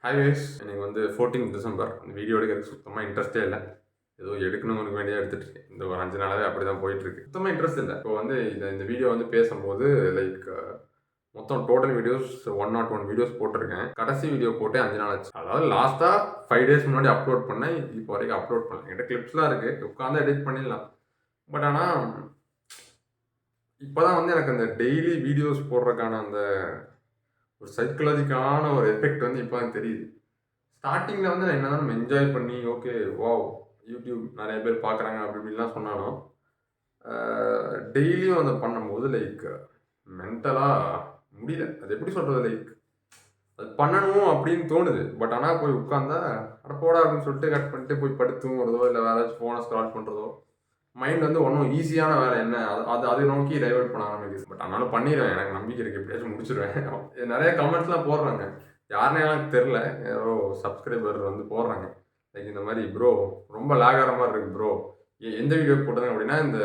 Hi guys, எனக்கு வந்து 14 December இந்த வீடியோ எடுக்கிறதுக்கு சுத்தமாக இன்ட்ரெஸ்ட்டே இல்லை. ஏதோ எடுக்கணும்னு வேண்டியதாக எடுத்துட்டு இருக்கேன். இந்த ஒரு 5 நாளாவே அப்படி தான் போயிட்டுருக்கு. சுத்தமாக இன்ட்ரெஸ்ட் இல்லை. இப்போ வந்து இந்த வீடியோ வந்து பேசும்போது லைக் மொத்தம் டோட்டல் வீடியோஸ் 101 வீடியோஸ் போட்டிருக்கேன். கடைசி வீடியோ போட்டே 5 நாள் ஆச்சு. அதாவது லாஸ்ட்டாக 5 டேஸ் முன்னாடி அப்லோட் பண்ணேன். இப்போ வரைக்கும் அப்லோட் பண்ணல. என்கிட்ட கிளிப்ஸ்லாம் இருக்குது, உட்காந்து எடிட் பண்ணிடலாம். பட் ஆனால் இப்போ தான் வந்து எனக்கு அந்த டெய்லி வீடியோஸ் போடுறதுக்கான அந்த ஒரு சைக்கலாஜிக்கான ஒரு எஃபெக்ட் வந்து இப்போ தான் தெரியுது. ஸ்டார்டிங்கில் வந்து நான் என்ன தான் என்ஜாய் பண்ணி ஓகே வாவ் யூடியூப் நிறைய பேர் பார்க்குறாங்க அப்படி இப்படிலாம் சொன்னாலும் டெய்லியும் அதை பண்ணும்போது லைக் மென்டலாக முடியல. அது எப்படி சொல்கிறது, லைக் அது பண்ணணும் அப்படின்னு தோணுது. பட் ஆனால் போய் உட்காந்தா அட போடா அப்படின்னு சொல்லிட்டு கட் பண்ணிட்டு போய் படுத்து தூங்குறதோ இல்லை வேறு ஏதாச்சும் ஃபோனை ஸ்க்ரால் பண்ணுறதோ மைண்ட் வந்து ஒன்றும் ஈஸியான வேலை என்ன அது அதை நோக்கி டைவர்ட் பண்ண ஆரம்பிக்குது. பட் அதனால பண்ணிடுவேன், எனக்கு நம்பிக்கை இருக்குது, எப்படியாச்சும் முடிச்சிடுவேன். நிறைய கமெண்ட்ஸ்லாம் போடுறாங்க, யாருன்னு எனக்கு தெரில, யாரோ சப்ஸ்கிரைபர் வந்து போடுறாங்க லைக் இந்த மாதிரி ப்ரோ ரொம்ப லேக் ஆகிற மாதிரி இருக்குது ப்ரோ. எந்த வீடியோ போட்டேன் அப்படின்னா இந்த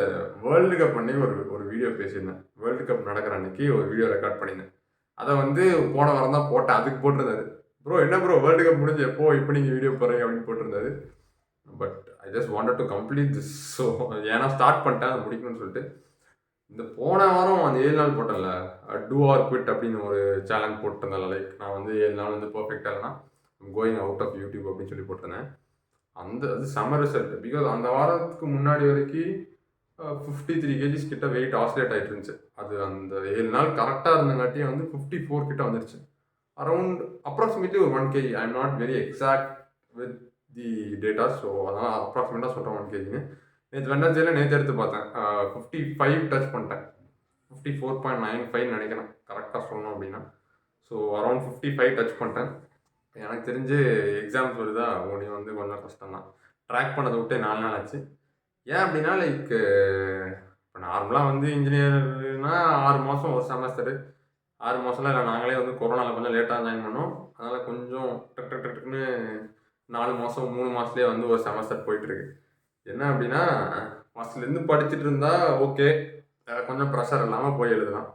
வேர்ல்டு கப் அன்னைக்கு ஒரு வீடியோ பேசியிருந்தேன். வேர்ல்டு கப் நடக்கிற அன்னைக்கு ஒரு வீடியோ ரெக்கார்ட் பண்ணியிருந்தேன். அதை வந்து போன வாரம் தான் போட்டேன். அதுக்கு போட்டிருந்தாரு, ப்ரோ என்ன ப்ரோ வேர்ல்டு கப் முடிஞ்சு எப்போ இப்போ நீங்கள் வீடியோ போடுறீங்க அப்படின்னு போட்டிருந்தாரு. But I just wanted to complete this. So ஏன்னா ஸ்டார்ட் பண்ணிட்டேன், அதை முடிக்கணும்னு சொல்லிட்டு இந்த போன வாரம் அந்த 7 நாள் போட்டேன்ல, டூ ஆர் குவிட் அப்படின்னு ஒரு சேலஞ்ச் போட்டிருந்தேன். லைக் நான் வந்து 7 நாள் வந்து பர்ஃபெக்டாக இல்லைனா கோயிங் அவுட் ஆஃப் யூடியூப் அப்படின்னு சொல்லி போட்டிருந்தேன். அது செம ரிசல்ட். பிகாஸ் அந்த வாரத்துக்கு முன்னாடி வரைக்கும் 53 கேஜிஸ் கிட்ட வெயிட் ஆஸ்லேட் ஆகிட்டு இருந்துச்சு. அது அந்த 7 நாள் கரெக்டாக இருந்தங்காட்டியும் வந்து 54 கிட்ட வந்துருச்சு. அரௌண்ட் அப்ராக்சிமேட்லி ஒரு 1 kg. I am not very exact with the data. So அதனால் அப்ராக்சிமேட்டாக சொல்கிறேன் 1 kgன்னு. நேற்று வெனஸ்டேல எடுத்து பார்த்தேன், 55 டச் பண்ணிட்டேன். 54.95 நினைக்கிறேன் கரெக்டாக சொல்லணும் அப்படின்னா. ஸோ அரௌண்ட் 55 டச் பண்ணிட்டேன். எனக்கு தெரிஞ்சு எக்ஸாம்ஸ் வருதா உடனே வந்து கொஞ்சம் கஷ்டம் தான். ட்ராக் பண்ணதை விட்டு 4 நாள் ஆச்சு. ஏன் அப்படின்னா லைக் இப்போ நார்மலாக வந்து இன்ஜினியர்னா 6 மாதம் ஒரு செமஸ்டரு. 6 மாதம்லாம் இல்லை, நாங்களே வந்து கொரோனாவில் கொஞ்சம் லேட்டாக ஜாயின் பண்ணோம். அதனால் கொஞ்சம் டக்குன்னு 4 மாதம் 3 மாதத்துலேயே வந்து ஒரு செமஸ்டர் போயிட்டுருக்கு. என்ன அப்படின்னா ஃபஸ்ட்லேருந்து படிச்சுட்டு இருந்தால் ஓகே, கொஞ்சம் ப்ரெஷர் இல்லாமல் போய் எழுதலாம்.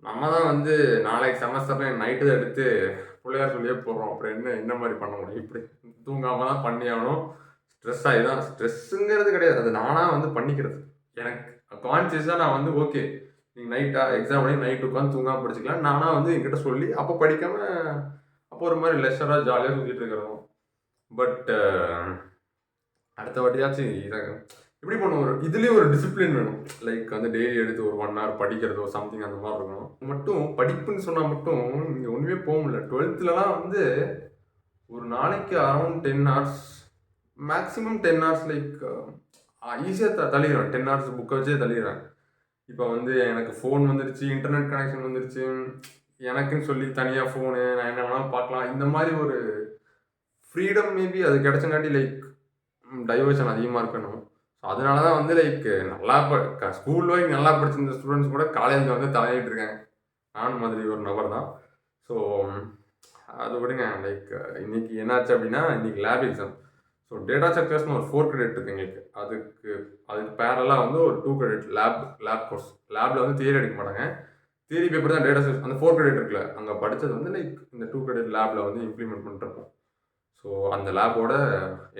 நம்ம தான் வந்து நாளைக்கு செமஸ்டரில் நைட்டு தான் எடுத்து பிள்ளையார் சொல்லியே போடுறோம். அப்புறம் என்ன மாதிரி பண்ண முடியும்? இப்படி தூங்காமல் தான் பண்ணி ஆகணும். ஸ்ட்ரெஸ் ஆகி தான், ஸ்ட்ரெஸ்ஸுங்கிறது கிடையாது, அது நானாக வந்து பண்ணிக்கிறது. எனக்கு கான்சியஸாக நான் வந்து ஓகே நீங்கள் நைட்டாக எக்ஸாம் பண்ணி நைட்டு உட்காந்து தூங்காமல் படிச்சுக்கலாம் நானாக வந்து என்கிட்ட சொல்லி அப்போ படிக்காமல் அப்போ ஒரு மாதிரி லெஷராக ஜாலியாக சுற்றிட்டு இருக்கிறோம். பட் அடுத்த வாட்டியாச்சும் இதை எப்படி பண்ணுவோம், இதுலேயும் ஒரு டிசிப்ளின் வேணும். லைக் வந்து டெய்லி எடுத்து ஒரு 1 hour படிக்கிறதோ சம்திங் அந்த மாதிரி இருக்கணும். மட்டும் படிப்புன்னு சொன்னால் மட்டும் இங்கே ஒன்றுமே போக முடியல. 12thலாம் வந்து ஒரு நாளைக்கு around 10 hours, maximum 10 hours. Like ஈஸியாக தள்ளிடுவேன். 10 hours புக்கை வச்சே தள்ளிடுறேன். இப்போ வந்து எனக்கு ஃபோன் வந்துருச்சு, இன்டர்நெட் கனெக்ஷன் வந்துருச்சு, எனக்குன்னு சொல்லி தனியாக ஃபோனு, நான் என்ன வேணாலும் பார்க்கலாம். இந்த மாதிரி ஒரு ஃப்ரீடம் மேபி அது கிடச்சங்காட்டி லைக் டைவர்ஷன் அதிகமாக இருக்கணும். ஸோ அதனால தான் வந்து லைக் நல்லா ஸ்கூல் வரைக்கும் நல்லா படிச்சிருந்த ஸ்டூடெண்ட்ஸ் கூட காலேஜில் வந்து தலையிட்டு இருக்காங்க. நானும் மாதிரி ஒரு நபர் தான். ஸோ அது விடுங்க. லைக் இன்னைக்கு என்னாச்சு அப்படின்னா இன்னைக்கு லேப் எக்ஸாம். ஸோ டேட்டா ஸ்ட்ரக்சர்ஸ்னு ஒரு 4 credit இருக்குது எங்களுக்கு. அதுக்கு பேரலாக வந்து ஒரு 2 credit லேப் கோர்ஸ். லேபில் வந்து தியரி எடுக்க மாட்டாங்க, தியரி பேப்பர் தான் டேட்டா ஸ்ட்ரக்சர். அந்த 4 credit இருக்குல்ல, அங்கே படித்தது வந்து லைக் இந்த 2 credit லேபில் வந்து இம்ப்ளிமெண்ட் பண்ணிட்டுருப்போம். ஸோ அந்த லேபோட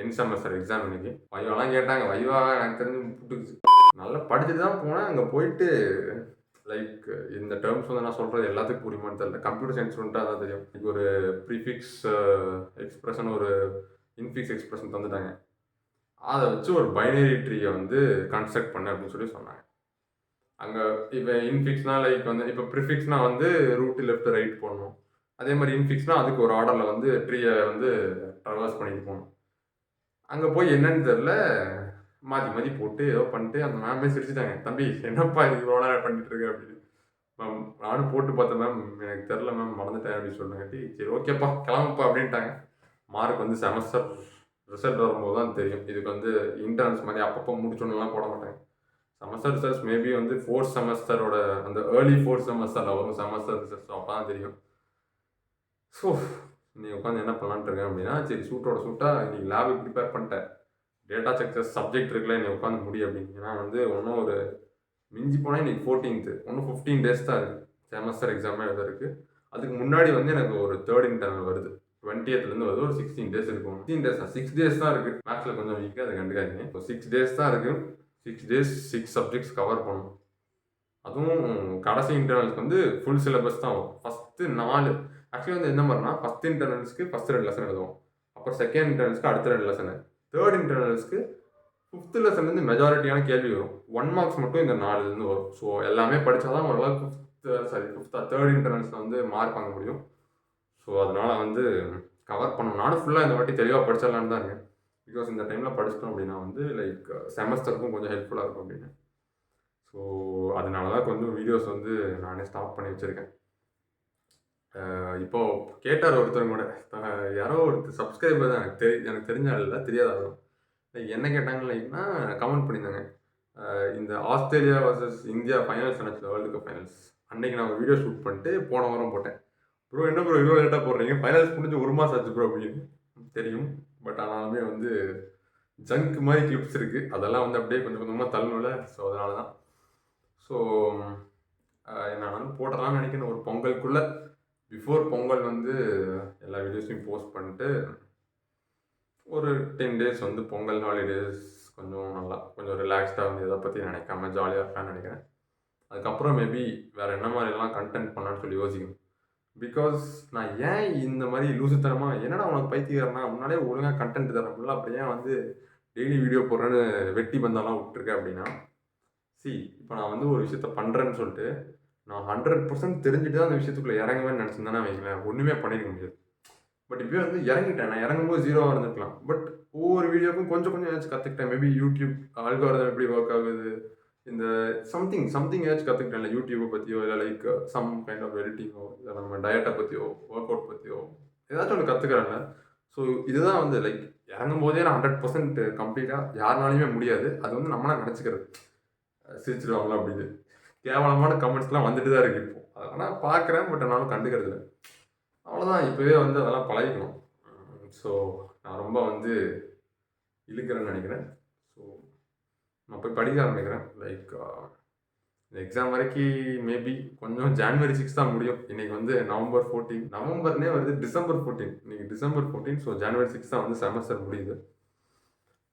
எண்ட் செமஸ்டர் எக்ஸாம் இன்னைக்கு. வைவாலாம் கேட்டாங்க, வைவா எனக்கு தெரிஞ்சு புட்டுக்குச்சு. நல்லா படிச்சுட்டு தான் போனேன். அங்கே போயிட்டு லைக் இந்த டேர்ம்ஸ் வந்து நான் சொல்கிறது எல்லாத்துக்கும் புரியுமான்னு தெரியல. கம்ப்யூட்டர் சயின்ஸ் ஸ்டூடெண்ட்டாக தான் தெரியும். இது ஒரு ப்ரீஃபிக்ஸ் எக்ஸ்பிரஷன், ஒரு இன்ஃபிக்ஸ் எக்ஸ்பிரஷன் தந்துட்டாங்க. அதை வச்சு ஒரு பைனரி ட்ரீயை வந்து கன்ஸ்ட்ரக்ட் பண்ணு அப்படின்னு சொல்லி சொன்னாங்க. அங்கே இப்போ இன்ஃபிக்ஸ்னால் லைக் வந்து இப்போ ப்ரிஃபிக்ஸ்னால் வந்து ரூட்டு லெஃப்ட் ரைட் போடணும். அதே மாதிரி இன்ஃபிக்ஸ்னால் அதுக்கு ஒரு ஆர்டரில் வந்து ட்ரீயை வந்து ட்ராவர்ஸ் பண்ணிட்டு போகணும். அங்கே போய் என்னன்னு தெரில, மாற்றி போட்டு ஏதோ பண்ணிட்டு அந்த மேமே சிரிச்சுட்டாங்க, தம்பி என்னப்பா இது இவ்வளோ நேரம் பண்ணிட்டு இருக்கு அப்படின்னு. மேம் நானும் போட்டு பார்த்தேன் மேம், எனக்கு தெரில மேம், மறந்துட்டேன் அப்படின்னு சொன்னாங்கட்டி, சரி ஓகேப்பா கிளம்புப்பா அப்படின்ட்டாங்க. மார்க் வந்து செமஸ்டர் ரிசல்ட் வரும்போது தான் தெரியும். இதுக்கு வந்து இன்டர்ன்ஸ் மாதிரி அப்பப்போ முடிச்சோன்னெலாம் போட மாட்டாங்க. செமஸ்டர் ரிசல்ட்ஸ் மேபி வந்து 4th செமஸ்டரோட அந்த ஏர்லி 4th செமஸ்டரில் வரும் செமஸ்டர் ரிசல்ட்ஸ். அப்போ தான் தெரியும். ஸோ நீ உட்காந்து என்ன பண்ணலான்ட்டு இருக்கேன் அப்படின்னா, சரி சூட்டாக இன்றைக்கி லேபுக்கு ப்ரிப்பேர் பண்ணிட்டேன். டேட்டா ஸ்ட்ரக்சர்ஸ் சப்ஜெக்ட் இருக்குல்ல, நீ உட்காந்து முடி அப்படின்னு. ஏன்னா வந்து ஒன்றும் ஒரு மிஞ்சி போனால் இன்றைக்கி 14th, இன்னும் 15 days தான் இருக்குது செமஸ்டர் எக்ஸாமே எழுத இருக்குது. அதுக்கு முன்னாடி வந்து எனக்கு ஒரு 3rd இன்டர்னல் வருது 20th வருது. ஒரு 16 டேஸ் இருக்கும். 16 டேஸ் 6 டேஸ் தான் இருக்குது. மேக்ஸில் கொஞ்சம் வீக்காக அதை கண்டுக்காதீங்க. இப்போ 6 டேஸ் தான் இருக்குது. 6 டேஸ் 6 சப்ஜெக்ட்ஸ் கவர் பண்ணணும். அதுவும் கடைசி இன்டர்னல்ஸ்க்கு வந்து ஃபுல் சிலபஸ் தான் வரும். ஃபஸ்ட்டு 4 ஆக்சுவலி வந்து என்ன மாதிரினா ஃபஸ்ட் இன்டர்னல்ஸ்க்கு ஃபஸ்ட் 2 லெசன் எழுதுவோம். அப்புறம் செகண்ட் இன்டர்னல்ஸ்க்கு அடுத்த 2 லெசனு. தேர்ட் இன்டர்னல்ஸ்க்கு 5th லெசன்லேருந்து மெஜாரிட்டியான கேள்வி வரும். 1 மார்க்ஸ் மட்டும் இந்த 4லேருந்து வரும். ஸோ எல்லாமே படித்தா தான் ஓரளவுக்கு தேர்ட் இன்டர்னல்ஸில் வந்து மார்க் வாங்க முடியும். ஸோ அதனால் வந்து கவர் பண்ணணும். நானும் ஃபுல்லாக இந்த வாட்டி தெளிவாக படிச்சிடலான்னு தான் இருக்கேன். பிகாஸ் இந்த டைமில் படிச்சிட்டோம் அப்படின்னா வந்து லைக் செமஸ்டருக்கும் கொஞ்சம் ஹெல்ப்ஃபுல்லாக இருக்கும் அப்படின்னு. ஸோ அதனால தான் கொஞ்சம் வீடியோஸ் வந்து நானே ஸ்டாப் பண்ணி வச்சுருக்கேன். இப்போது கேட்டார் ஒருத்தர் கூட, யாரோ ஒருத்தர் சப்ஸ்கிரைபர் தான், எனக்கு தெரிஞ்ச ஆள் தெரியாத என்ன கேட்டாங்கன்னா கமெண்ட் பண்ணியிருந்தாங்க. இந்த ஆஸ்திரேலியா வர்சஸ் இந்தியா ஃபைனல்ஸ் நடந்துச்சு, வேர்ல்டு கப் ஃபைனல்ஸ். அன்றைக்கி நான் ஒரு வீடியோ ஷூட் பண்ணிட்டு போன வாரம் போட்டேன். ப்ரோ என்ன ப்ரோ இவ்வளோ லேட்டாக போடுறீங்க, ஃபைனல்ஸ் முடிஞ்சு 1 மாதம் ஆச்சு ப்ரோ அப்படின்னு. தெரியும், பட் ஆனாலுமே வந்து ஜங்க் மாதிரி கிளிப்ஸ் இருக்குது, அதெல்லாம் வந்து அப்படியே கொஞ்சம் கொஞ்சமாக தள்ளணும்ல. ஸோ அதனால தான். ஸோ நான் போட்டலாம்னு நினைக்கிறேன் ஒரு பொங்கலுக்குள்ளே. பிஃபோர் பொங்கல் வந்து எல்லா வீடியோஸையும் போஸ்ட் பண்ணிட்டு ஒரு 10 டேஸ் வந்து பொங்கல் ஹாலிடேஸ் கொஞ்சம் நல்லா கொஞ்சம் ரிலாக்ஸ்டாக வந்து எதை பற்றி நினைக்காம ஜாலியாக இருக்கான்னு நினைக்கிறேன். அதுக்கப்புறம் மேபி வேறு என்ன மாதிரிலாம் கண்டென்ட் பண்ணலான்னு சொல்லி யோசிக்கணும். பிகாஸ் நான் ஏன் இந்த மாதிரி லூசுத்தனமாக என்னடா உனக்கு பைத்தியக்காரனா முன்னாடியே ஒழுங்காக கண்டென்ட் தரப்பல, அப்படி ஏன் வந்து டெய்லி வீடியோ போடுறேன்னு வெட்டி பந்தாலாம் விட்டுருக்கேன் அப்படின்னா, இப்போ நான் வந்து ஒரு விஷயத்த பண்ணுறேன்னு சொல்லிட்டு நான் 100% தெரிஞ்சுட்டு தான் அந்த விஷயத்துக்குள்ளே இறங்குவேன்னு நினச்சிருந்தேன்னா வைங்களேன், ஒன்றுமே பண்ணியிருக்க முடியாது. பட் இப்போயே வந்து இறங்கிட்டேன். நான் இறங்கும்போது 0வாக இருந்துக்கலாம். பட் ஒவ்வொரு வீடியோக்கும் கொஞ்சம் கொஞ்சம் ஏதாச்சும் கற்றுக்கிட்டேன். மேபி யூடியூப் ஆல்காரிதம் எப்படி ஒர்க் ஆகுது, இந்த சம்திங் ஏதாச்சும் கற்றுக்கிட்டேன்ல யூடியூப்பை பற்றியோ, இல்லை லைக் சம் கைண்ட் ஆஃப் எடிட்டிங்கோ, இல்லை நம்ம டயட்டை பற்றியோ, ஒர்க் அவுட் பற்றியோ ஏதாச்சும் ஒன்று கற்றுக்கிறேன்ல. ஸோ இதுதான் வந்து லைக் இறங்கும் போதே நான் 100% கம்ப்ளீட்டாக யாருனாலையுமே முடியாது. அது வந்து நம்மளாம் நினச்சிக்கிறது, சிரிச்சிடுவாங்களா அப்படின்னு. கேவலமான கமெண்ட்ஸ்லாம் வந்துட்டு தான் இருக்குது இப்போ. அதெல்லாம் பார்க்குறேன், பட் என்னாலும் கண்டுக்கிறது இல்லை. அவ்வளோதான், இப்போவே வந்து அதெல்லாம் பழகிக்கணும். ஸோ நான் ரொம்ப வந்து இழுக்கிறேன்னு நினைக்கிறேன். ஸோ நான் போய் படிக்க ஆரம்பிக்கிறேன். லைக் இந்த எக்ஸாம் வரைக்கும் மேபி கொஞ்சம் January 6 தான் முடியும். இன்றைக்கி வந்து November 14, நவம்பர்னே வருது, December 14, இன்றைக்கி December 14. ஸோ January 6 தான் வந்து செமஸ்டர் முடியுது.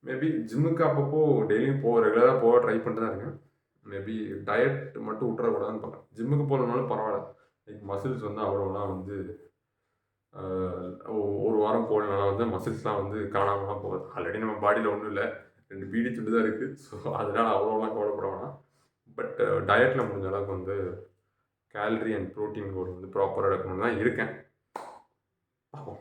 மேபி ஜிம்முக்கு அப்பப்போ டெய்லியும் ரெகுலராக போக ட்ரை பண்ணிட்டு தான் இருக்கேன். மேபி டயட் மட்டும் விட்டுறக்கூடாதுன்னு பார்க்குறேன். ஜிம்முக்கு போகலனாலும் பரவாயில்ல, லைக் மசில்ஸ் வந்து அவ்வளோலாம் வந்து ஒரு வாரம் போடலாம் வந்து மசில்ஸ்லாம் வந்து காணாமலாம் போகுது. ஆல்ரெடி நம்ம பாடியில் ஒன்றும் இல்லை, 2 பீடி துண்டு தான் இருக்குது. ஸோ அதனால் அவ்வளோலாம் கவலைப்பட வேணாம். பட் டயட்டில் முடிஞ்ச அளவுக்கு வந்து கேலரி அண்ட் ப்ரோட்டீன் கோட் வந்து ப்ராப்பராக எடுக்கணும்னு தான் இருக்கேன். பார்ப்போம்.